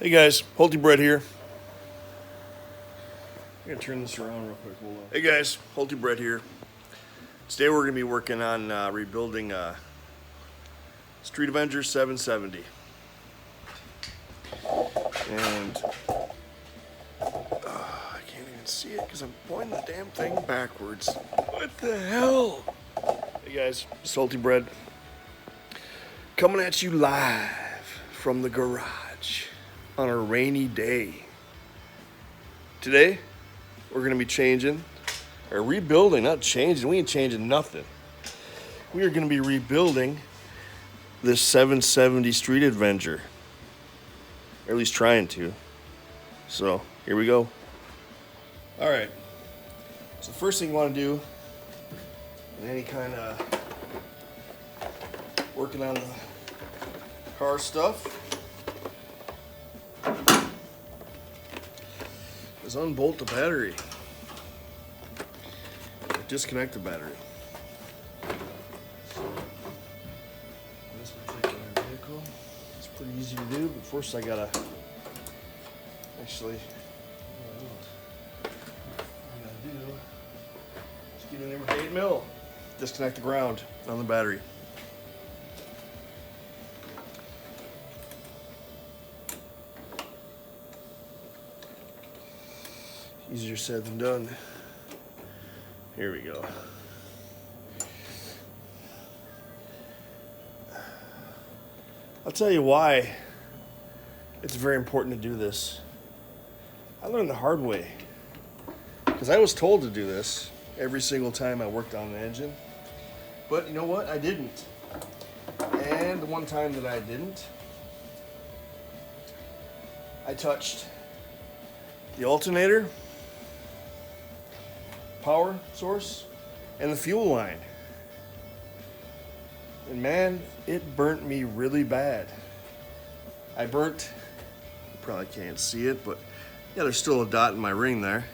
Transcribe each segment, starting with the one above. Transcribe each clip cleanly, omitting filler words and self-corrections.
Hey guys, Holley Bread here. I'm gonna turn this around real quick. Hey guys, Holley Bread here. Today we're gonna be working on rebuilding Street Avenger 770. And I can't even see it because I'm pointing the damn thing backwards. What the hell? Hey guys, it's Holley Bread. Coming at you live from the garage on a rainy day. Today, we're gonna be changing, or rebuilding, not changing, we ain't changing nothing. We are gonna be rebuilding this 770 Street Avenger. Or at least trying to. So, here we go. All right, so the first thing you wanna do in any kind of working on the car stuff is unbolt the battery. Or disconnect the battery. So, this particular vehicle, it's pretty easy to do, but first I gotta actually, what I gotta do is get in there with 8mm. Disconnect the ground on the battery. Easier said than done. Here we go. I'll tell you why it's very important to do this. I learned the hard way because I was told to do this every single time I worked on the engine. But you know what? I didn't. And the one time that I didn't, I touched the alternator, power source, and the fuel line. And man, it burnt me really bad. I burnt, you probably can't see it, but yeah, there's still a dot in my ring there.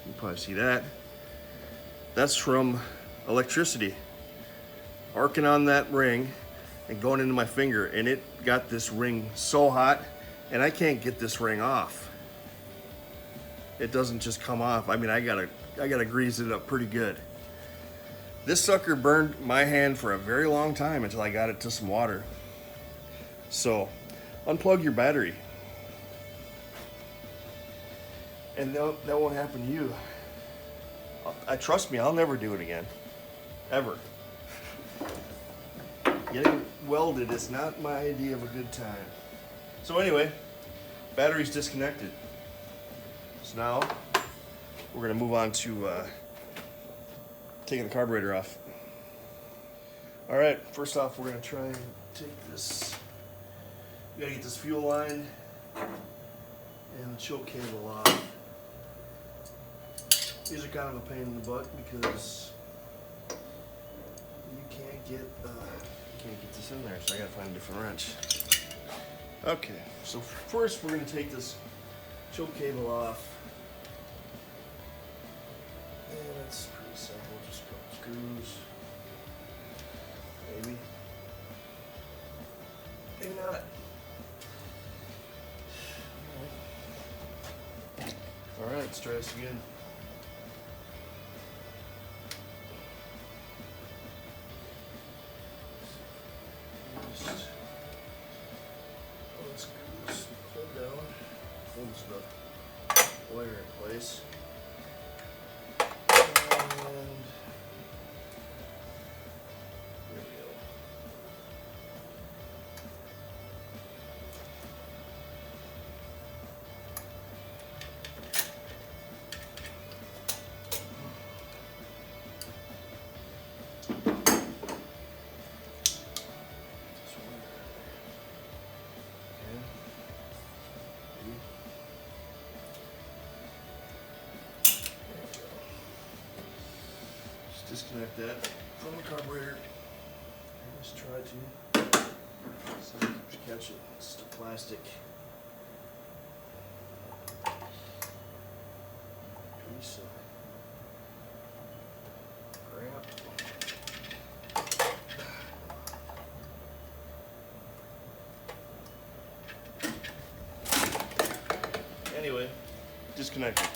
You can probably see that. That's from electricity arcing on that ring and going into my finger, and it got this ring so hot, and I can't get this ring off. It doesn't just come off. I mean, I gotta grease it up pretty good. This sucker burned my hand for a very long time until I got it to some water. So, unplug your battery. And that won't happen to you. Trust me, I'll never do it again. Ever. Getting welded is not my idea of a good time. So anyway, battery's disconnected. So now, we're gonna move on to taking the carburetor off. All right, first off, we're gonna try and take this, we gotta get this fuel line and the choke cable off. These are kind of a pain in the butt because you can't get this in there, so I gotta find a different wrench. Okay, so first we're gonna take this choke cable off. And it's pretty simple, just a couple screws. Maybe. Maybe not. Alright, let's try this again. Just pull the screws, pull down, holds the wire in place. Disconnect that from the carburetor. Just try to see if you can catch it. It's just a plastic piece of crap. Anyway, disconnected.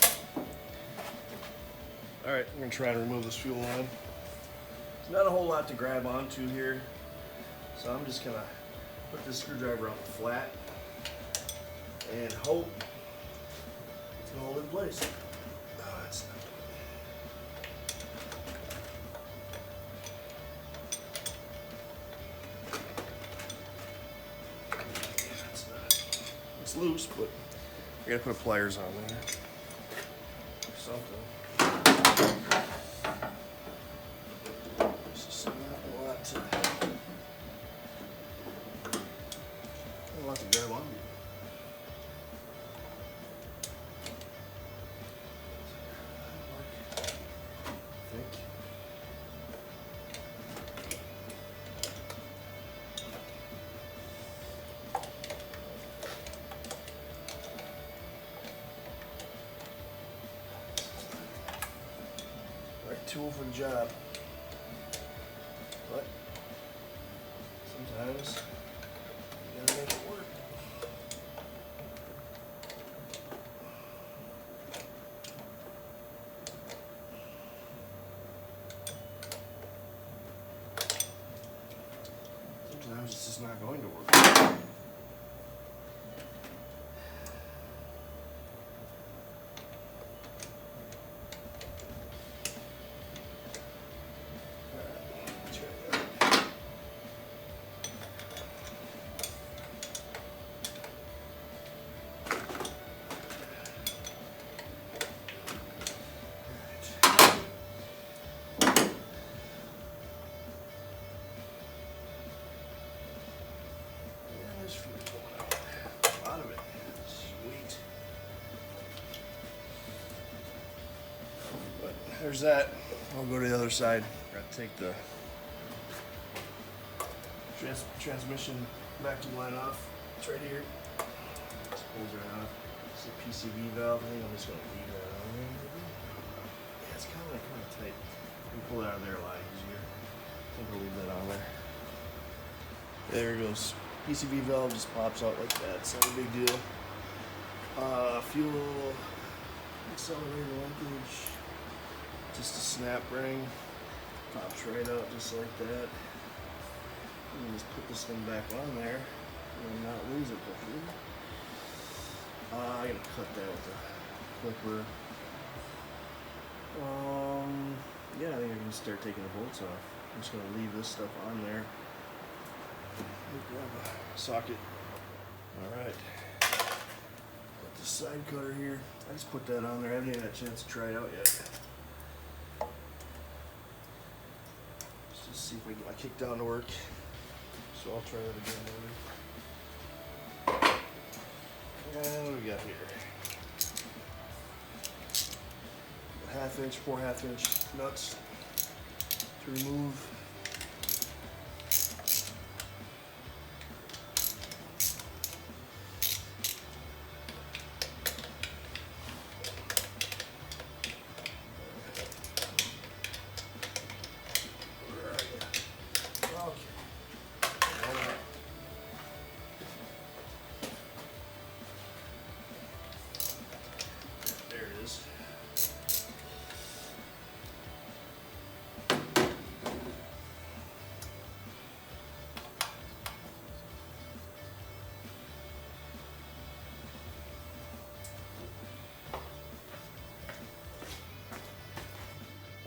Alright, we're gonna try to remove this fuel line. There's not a whole lot to grab onto here, so I'm just gonna put this screwdriver on the flat and hope it's gonna hold in place. Oh, that's not it's loose, but I gotta put pliers on there or something. There's just not a lot to grab on. Right tool for the job, but sometimes you gotta make it work. Sometimes it's just not going to work. There's that. I'll go to the other side. Gotta take the transmission vacuum line off. It's right here. Just pulls right off. It's a Pcv valve. I think I'm just gonna leave that on there. Yeah, it's kind of tight. You can pull it out of there a lot easier. I think I'll leave that on there. There it goes. Pcv valve just pops out like that. It's not a big deal. Fuel accelerator linkage. Just a snap ring, pops right out just like that. And just put this thing back on there and not lose it hopefully. I'm gonna cut that with a clipper. Yeah, I think I can start taking the bolts off. I'm just gonna leave this stuff on there. Grab a socket. Alright. Got the side cutter here. I just put that on there. I haven't even had a chance to try it out yet. Just see if I get my kick down to work. So I'll try that again later. And what do we got here? A 4.5 inch nuts to remove.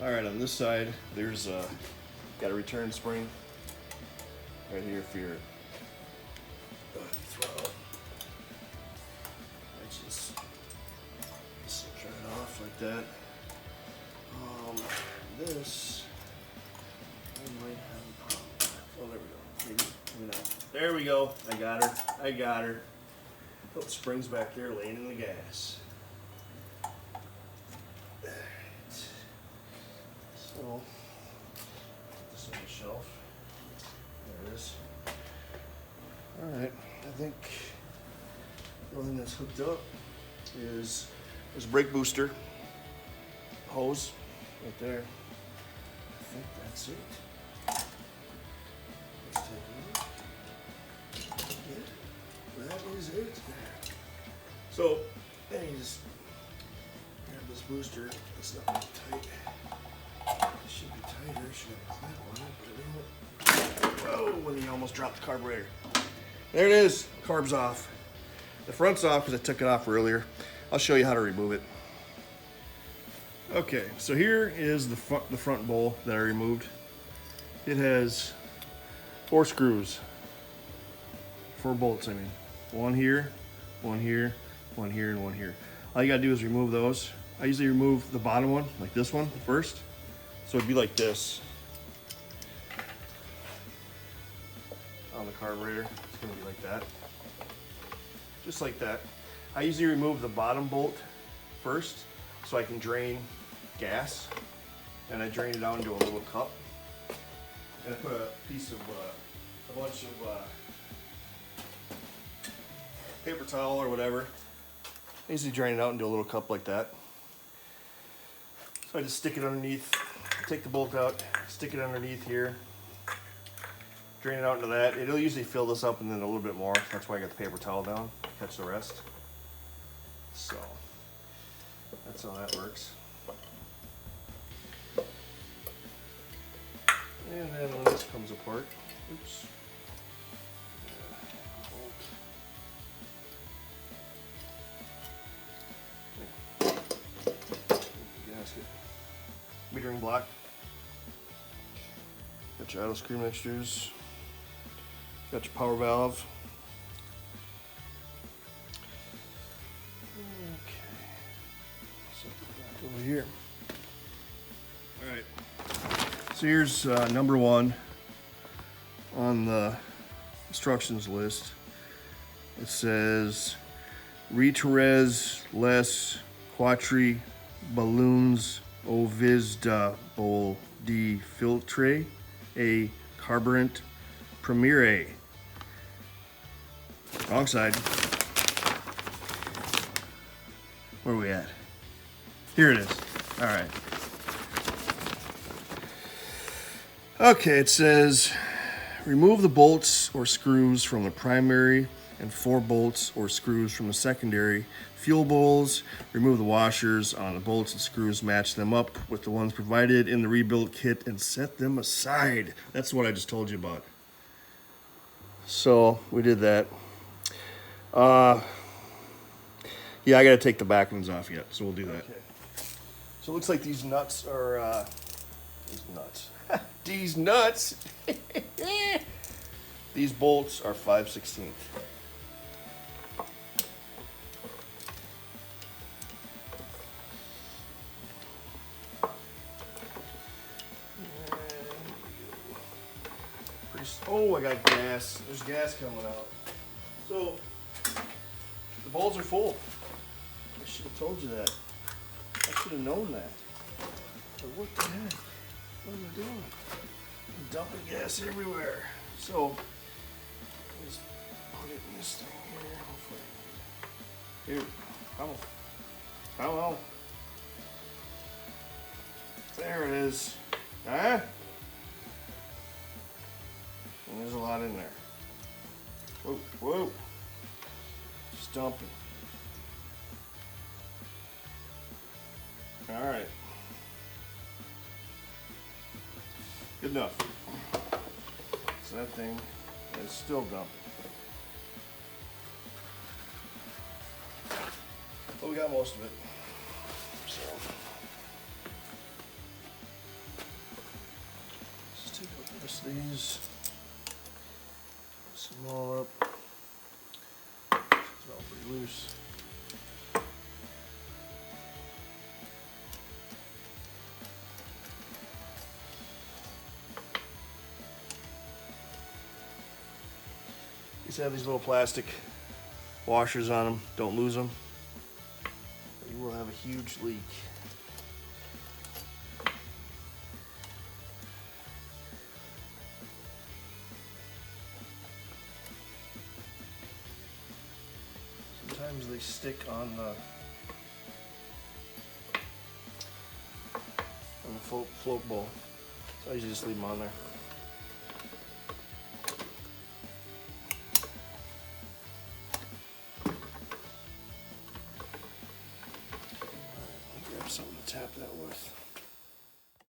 Alright, on this side, there's got a return spring right here for your throttle. I just turn it off like that. This, I might have a problem. Oh, there we go. Maybe not. There we go. I got her. Oh, the spring's back there laying in the gas. So, put this on the shelf. There it is. Alright, I think the only thing that's hooked up is there's a brake booster hose right there. I think that's it. Let's take a look. Yeah, that is it. So, Then you just grab this booster. It's not tight. It should be tighter. It should have a clamp on it, but it don't. Whoa, and you almost dropped the carburetor. There it is, carb's off. The front's off because I took it off earlier. I'll show you how to remove it. Okay, so here is the front bowl that I removed. It has 4 screws, 4 bolts, I mean. One here, one here, one here, and one here. All you gotta do is remove those. I usually remove the bottom one, like this one, first. So it'd be like this. On the carburetor, it's gonna be like that. Just like that. I usually remove the bottom bolt first so I can drain gas. And I drain it out into a little cup. And I put a bunch of paper towel or whatever. I usually drain it out into a little cup like that. So I just stick it underneath, take the bolt out, stick it underneath here, drain it out into that. It'll usually fill this up and then a little bit more. That's why I got the paper towel down, catch the rest. So that's how that works. And then when this comes apart, oops. Gasket. Metering block. Got your idle screw mixtures. Got your power valve. Okay. Set that back over here. All right. So here's number 1 on the instructions list. It says Reterez les quattri balloons ovisda bol di filtre a carburant premiere. Wrong side. Where are we at? Here it is. All right. Okay, it says remove the bolts or screws from the primary and 4 bolts or screws from the secondary fuel bowls. Remove the washers on the bolts and screws, match them up with the ones provided in the rebuild kit and set them aside. That's what I just told you about. So we did that. Yeah, I gotta take the back ones off yet, so we'll do that. Okay. So it looks like these nuts are, these nuts, these bolts are 5/16. Oh, I got gas. There's gas coming out. So the bolts are full. I should have told you that. I should have known that. But what the heck? What am I doing? I'm dumping gas everywhere. So let's put it in this thing here. Hopefully. Here, come on. Come on. There it is. Huh? And there's a lot in there. Whoa, whoa. Just dumping. All right. Good enough. So that thing is still dumping. But we got most of it. So let's take a look at the rest of these. Mix them all up. It's all pretty loose. These have these little plastic washers on them. Don't lose them. You will have a huge leak. Sometimes they stick on the float bowl. So I usually just leave them on there. something to tap that with.